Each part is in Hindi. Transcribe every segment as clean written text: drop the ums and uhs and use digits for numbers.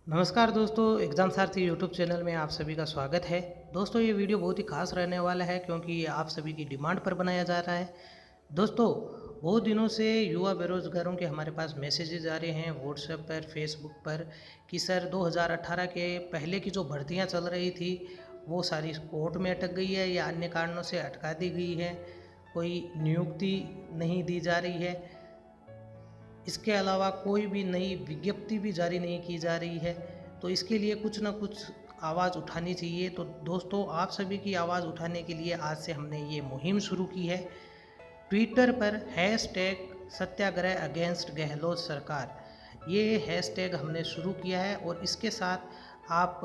नमस्कार दोस्तों, एग्ज़ाम सारथी यूट्यूब चैनल में आप सभी का स्वागत है। दोस्तों, ये वीडियो बहुत ही खास रहने वाला है क्योंकि ये आप सभी की डिमांड पर बनाया जा रहा है। दोस्तों, बहुत दिनों से युवा बेरोज़गारों के हमारे पास मैसेजेज आ रहे हैं व्हाट्सएप पर, फेसबुक पर कि सर 2018 के पहले की जो भर्तियां चल रही थी वो सारी कोर्ट में अटक गई है या अन्य कारणों से अटका दी गई है, कोई नियुक्ति नहीं दी जा रही है। इसके अलावा कोई भी नई विज्ञप्ति भी जारी नहीं की जा रही है। तो इसके लिए कुछ ना कुछ आवाज़ उठानी चाहिए। तो दोस्तों, आप सभी की आवाज़ उठाने के लिए आज से हमने ये मुहिम शुरू की है। ट्विटर पर हैशटैग सत्याग्रह अगेंस्ट गहलोत सरकार, ये हैशटैग हमने शुरू किया है और इसके साथ आप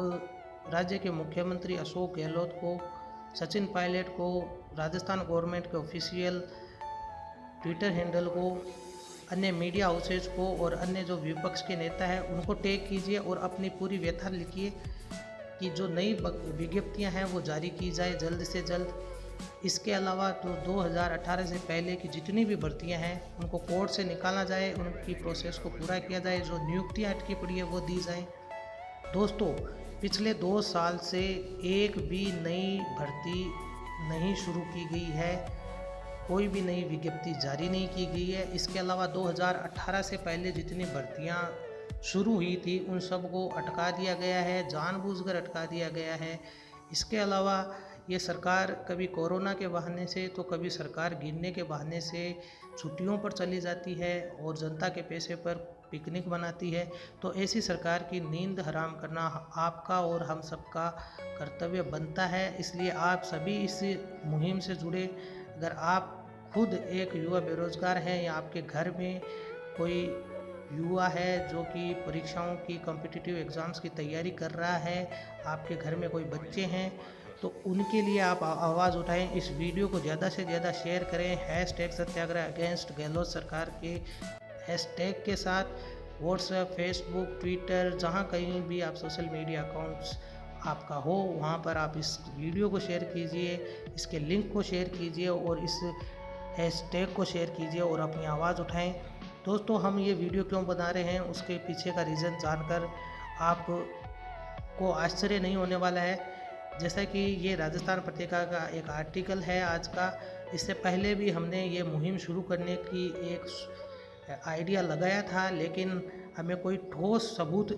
राज्य के मुख्यमंत्री अशोक गहलोत को, सचिन पायलट को, राजस्थान गवर्नमेंट के ऑफिशियल ट्विटर हैंडल को, अन्य मीडिया हाउसेज को और अन्य जो विपक्ष के नेता हैं उनको टैग कीजिए और अपनी पूरी व्यथा लिखिए कि जो नई विज्ञप्तियां हैं वो जारी की जाए जल्द से जल्द। इसके अलावा तो 2018 से पहले की जितनी भी भर्तियां हैं उनको कोर्ट से निकाला जाए, उनकी प्रोसेस को पूरा किया जाए, जो नियुक्तियां अटकी पड़ी है वो दी जाए। दोस्तों, पिछले 2 साल से एक भी नई भर्ती नहीं शुरू की गई है, कोई भी नई विज्ञप्ति जारी नहीं की गई है। इसके अलावा 2018 से पहले जितनी भर्तियां शुरू हुई थी उन सबको अटका दिया गया है, जानबूझकर अटका दिया गया है। इसके अलावा ये सरकार कभी कोरोना के बहाने से तो कभी सरकार गिरने के बहाने से छुट्टियों पर चली जाती है और जनता के पैसे पर पिकनिक मनाती है। तो ऐसी सरकार की नींद हराम करना आपका और हम सबका कर्तव्य बनता है। इसलिए आप सभी इस मुहिम से जुड़े। अगर आप खुद एक युवा बेरोजगार हैं या आपके घर में कोई युवा है जो कि परीक्षाओं की कॉम्पिटिटिव एग्ज़ाम्स की तैयारी कर रहा है, आपके घर में कोई बच्चे हैं, तो उनके लिए आप आवाज़ उठाएं। इस वीडियो को ज़्यादा से ज़्यादा शेयर करें हैशटैग सत्याग्रह अगेंस्ट गहलोत सरकार के हैशटैग के साथ। व्हाट्सएप, फेसबुक, ट्विटर, जहाँ कहीं भी आप सोशल मीडिया अकाउंट्स आपका हो वहाँ पर आप इस वीडियो को शेयर कीजिए, इसके लिंक को शेयर कीजिए और इस हैशटैग को शेयर कीजिए और अपनी आवाज़ उठाएं। दोस्तों, हम ये वीडियो क्यों बना रहे हैं उसके पीछे का रीज़न जानकर आपको आश्चर्य नहीं होने वाला है। जैसा कि ये राजस्थान पत्रिका का एक आर्टिकल है आज का, इससे पहले भी हमने ये मुहिम शुरू करने की एक आइडिया लगाया था लेकिन हमें कोई ठोस सबूत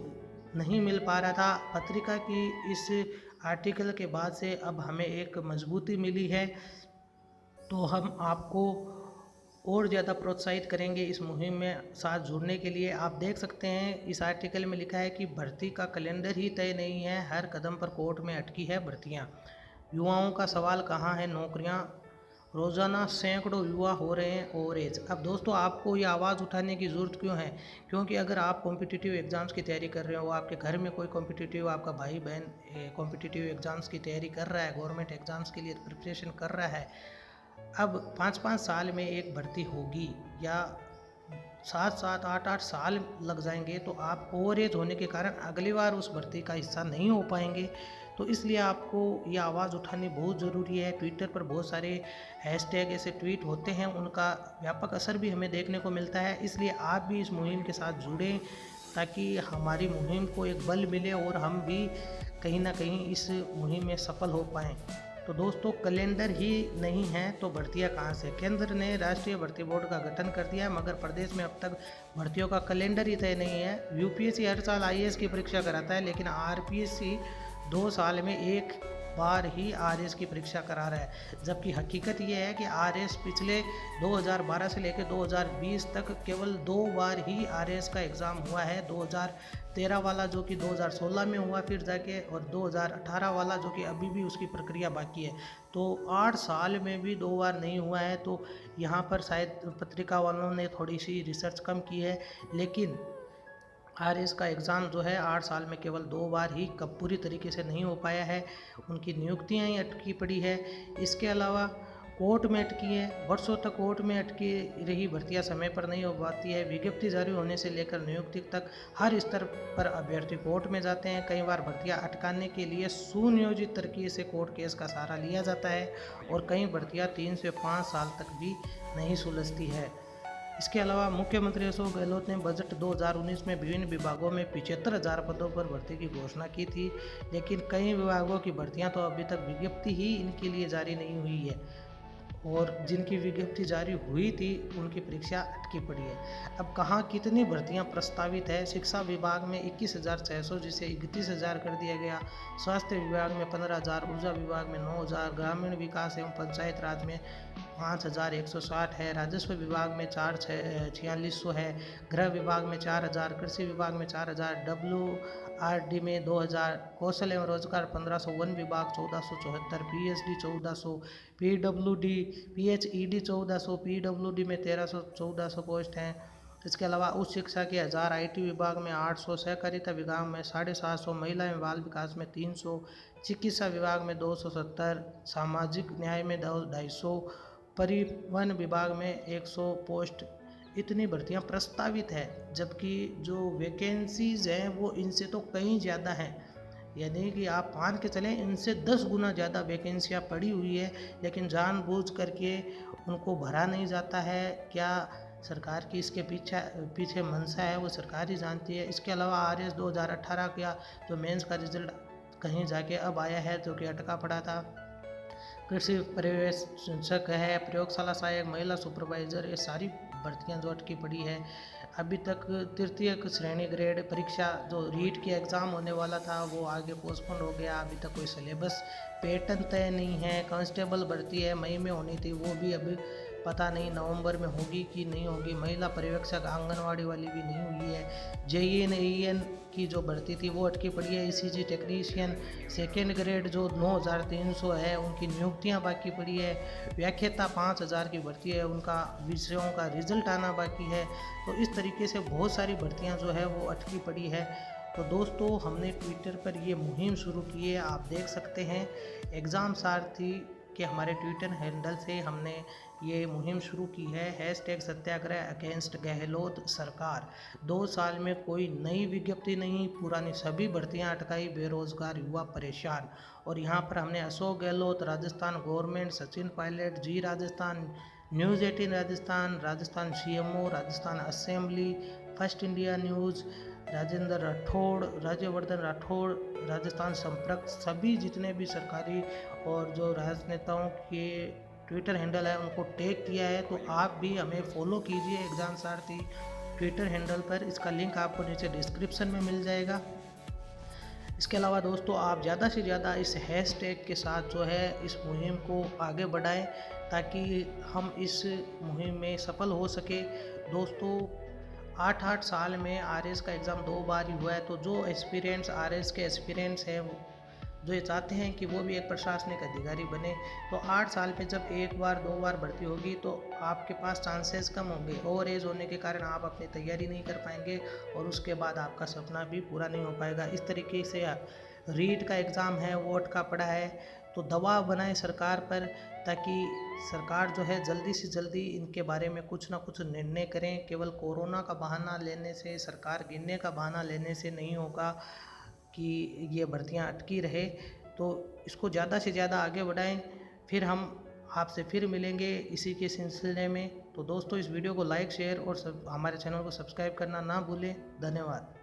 नहीं मिल पा रहा था। पत्रिका की इस आर्टिकल के बाद से अब हमें एक मजबूती मिली है, तो हम आपको और ज़्यादा प्रोत्साहित करेंगे इस मुहिम में साथ जुड़ने के लिए। आप देख सकते हैं इस आर्टिकल में लिखा है कि भर्ती का कैलेंडर ही तय नहीं है, हर कदम पर कोर्ट में अटकी है भर्तियां। युवाओं का सवाल कहाँ है नौकरियां, रोज़ाना सैकड़ों युवा हो रहे हैं ओवरेज। अब दोस्तों, आपको ये आवाज़ उठाने की ज़रूरत क्यों है? क्योंकि अगर आप कॉम्पिटिटिव एग्ज़ाम्स की तैयारी कर रहे हो, आपके घर में कोई कॉम्पिटिटिव आपका भाई बहन कॉम्पिटिटिव एग्ज़ाम्स की तैयारी कर रहा है, गवर्नमेंट एग्ज़ाम्स के लिए प्रिपरेशन कर रहा है, अब 5-5 साल में एक भर्ती होगी या 7-7, 8-8 साल लग जाएंगे, तो आप ओवरेज होने के कारण अगली बार उस भर्ती का हिस्सा नहीं हो पाएंगे। तो इसलिए आपको ये आवाज़ उठानी बहुत ज़रूरी है। ट्विटर पर बहुत सारे हैशटैग ऐसे ट्वीट होते हैं, उनका व्यापक असर भी हमें देखने को मिलता है। इसलिए आप भी इस मुहिम के साथ जुड़ें ताकि हमारी मुहिम को एक बल मिले और हम भी कहीं ना कहीं इस मुहिम में सफल हो पाएँ। तो दोस्तों, कैलेंडर ही नहीं है तो भर्तियां कहाँ से? केंद्र ने राष्ट्रीय भर्ती बोर्ड का गठन कर दिया है मगर प्रदेश में अब तक भर्तियों का कैलेंडर ही तय नहीं है। यूपीएससी हर साल आईएएस की परीक्षा कराता है लेकिन आरपीएससी 2 साल में एक बार ही आरएस की परीक्षा करा रहा है, जबकि हकीकत ये है कि आरएस पिछले 2012 से लेकर 2020 तक केवल 2 बार ही आरएस का एग्ज़ाम हुआ है। 2013 वाला जो कि 2016 में हुआ फिर जाके, और 2018 वाला जो कि अभी भी उसकी प्रक्रिया बाकी है। तो 8 साल में भी 2 बार नहीं हुआ है। तो यहाँ पर शायद पत्रिका वालों ने थोड़ी सी रिसर्च कम की है, लेकिन आरएस का एग्ज़ाम जो है 8 साल में केवल 2 बार ही कब पूरी तरीके से नहीं हो पाया है, उनकी नियुक्तियां ही अटकी पड़ी है। इसके अलावा कोर्ट में अटकी है, वर्षों तक कोर्ट में अटकी रही भर्तियां समय पर नहीं हो पाती है। विज्ञप्ति जारी होने से लेकर नियुक्ति तक हर स्तर पर अभ्यर्थी कोर्ट में जाते हैं। कई बार भर्तियां अटकाने के लिए सुनियोजित तरीके से कोर्ट केस का सहारा लिया जाता है और कई भर्तियां 3 से 5 साल तक भी नहीं सुलझती है। इसके अलावा मुख्यमंत्री अशोक गहलोत ने बजट 2019 में विभिन्न विभागों में 75,000 पदों पर भर्ती की घोषणा की थी, लेकिन कई विभागों की भर्तियां तो अभी तक विज्ञप्ति ही इनके लिए जारी नहीं हुई है और जिनकी विज्ञप्ति जारी हुई थी उनकी परीक्षा अटकी पड़ी है। अब कहाँ कितनी भर्तियां प्रस्तावित है? शिक्षा विभाग में 21,600 जिसे 31,000 कर दिया गया, स्वास्थ्य विभाग में 15,000, ऊर्जा विभाग में 9,000, ग्रामीण विकास एवं पंचायत राज में 5,160 है, राजस्व विभाग में 4600 है, गृह विभाग में 4,000, कृषि विभाग में 4,000, WRD में 2,000, कौशल एवं रोजगार 1500, वन विभाग 1474, PSD 1400, PWD PHED 1400, PWD में 1300 पोस्ट हैं। इसके अलावा उच्च शिक्षा के 1000, IT विभाग में 800, सहकारिता विभाग में 750, महिला एवं बाल विकास में 300, चिकित्सा विभाग में 270, सामाजिक न्याय में 250, परिवहन विभाग में 100 पोस्ट। इतनी भर्तियां प्रस्तावित है, जबकि जो वैकेंसीज हैं वो इनसे तो कहीं ज़्यादा हैं। यानी कि आप मान के चलें इनसे 10 गुना ज़्यादा वैकेंसियाँ पड़ी हुई है, लेकिन जानबूझ करके उनको भरा नहीं जाता है। क्या सरकार की इसके पीछे मंशा है वो सरकार ही जानती है। इसके अलावा RS 2018 का जो मेंस का रिजल्ट कहीं जाके अब आया है, जो कि अटका पड़ा था। कृषि पर्यवेक्षक है, प्रयोगशाला सहायक, महिला सुपरवाइज़र, ये सारी भर्तियां जो अटकी पड़ी है। अभी तक तृतीय श्रेणी ग्रेड परीक्षा जो रीट की एग्ज़ाम होने वाला था वो आगे पोस्टपोन हो गया। अभी तक कोई सिलेबस पैटर्न तय नहीं है। कांस्टेबल भर्ती है, मई में होनी थी, वो भी अभी पता नहीं नवंबर में होगी कि नहीं होगी। महिला पर्यवेक्षक आंगनवाड़ी वाली भी नहीं हुई है। JEN की जो भर्ती थी वो अटकी पड़ी है। ECG टेक्नीशियन सेकेंड ग्रेड जो 9,300 है उनकी नियुक्तियां बाकी पड़ी है। व्याख्याता 5,000 की भर्ती है, उनका विषयों का रिजल्ट आना बाकी है। तो इस तरीके से बहुत सारी भर्तियां जो है वो अटकी पड़ी है। तो दोस्तों हमने ट्विटर पर ये मुहिम शुरू की है, आप देख सकते हैं। एग्ज़ाम सारथी के हमारे ट्विटर हैंडल से हमने ये मुहिम शुरू की है, #सत्याग्रह अगेंस्ट गहलोत सरकार। 2 साल में कोई नई विज्ञप्ति नहीं, पुरानी सभी भर्तियां अटकाई, बेरोजगार युवा परेशान। और यहाँ पर हमने Ashok Gehlot, Rajasthan government, Sachin Pilot, Zee Rajasthan, news 18 Rajasthan, Rajasthan CMO, Rajasthan assembly, first India news, Rajendra Rathore, Rajyavardhan Rathore, Rajasthan Sampark, सभी जितने भी सरकारी और जो राजनेताओं के ट्विटर हैंडल है उनको टैग किया है। तो आप भी हमें फॉलो कीजिए एग्जाम सारथी ट्विटर हैंडल पर, इसका लिंक आपको नीचे डिस्क्रिप्शन में मिल जाएगा। इसके अलावा दोस्तों आप ज़्यादा से ज़्यादा इस हैशटैग के साथ जो है इस मुहिम को आगे बढ़ाएं, ताकि हम इस मुहिम में सफल हो सके। दोस्तों 8 साल में RS का एग्ज़ाम 2 बार ही हुआ है, तो जो एस्पिरेंट्स RS के एस्पिरेंट्स हैं जो ये चाहते हैं कि वो भी एक प्रशासनिक अधिकारी बने, तो 8 साल पे जब 1 बार 2 बार भर्ती होगी तो आपके पास चांसेस कम होंगे। ओवर एज होने के कारण आप अपनी तैयारी नहीं कर पाएंगे और उसके बाद आपका सपना भी पूरा नहीं हो पाएगा। इस तरीके से रीट का एग्ज़ाम है वो अटका पड़ा है, तो दबाव बनाएं सरकार पर, ताकि सरकार जो है जल्दी से जल्दी इनके बारे में कुछ ना कुछ निर्णय करें। केवल कोरोना का बहाना लेने से, सरकार गिनने का बहाना लेने से नहीं होगा कि ये भर्तियां अटकी रहे। तो इसको ज़्यादा से ज़्यादा आगे बढ़ाएं, फिर हम आपसे फिर मिलेंगे इसी के सिलसिले में। तो दोस्तों इस वीडियो को लाइक, शेयर और हमारे चैनल को सब्सक्राइब करना ना भूलें। धन्यवाद।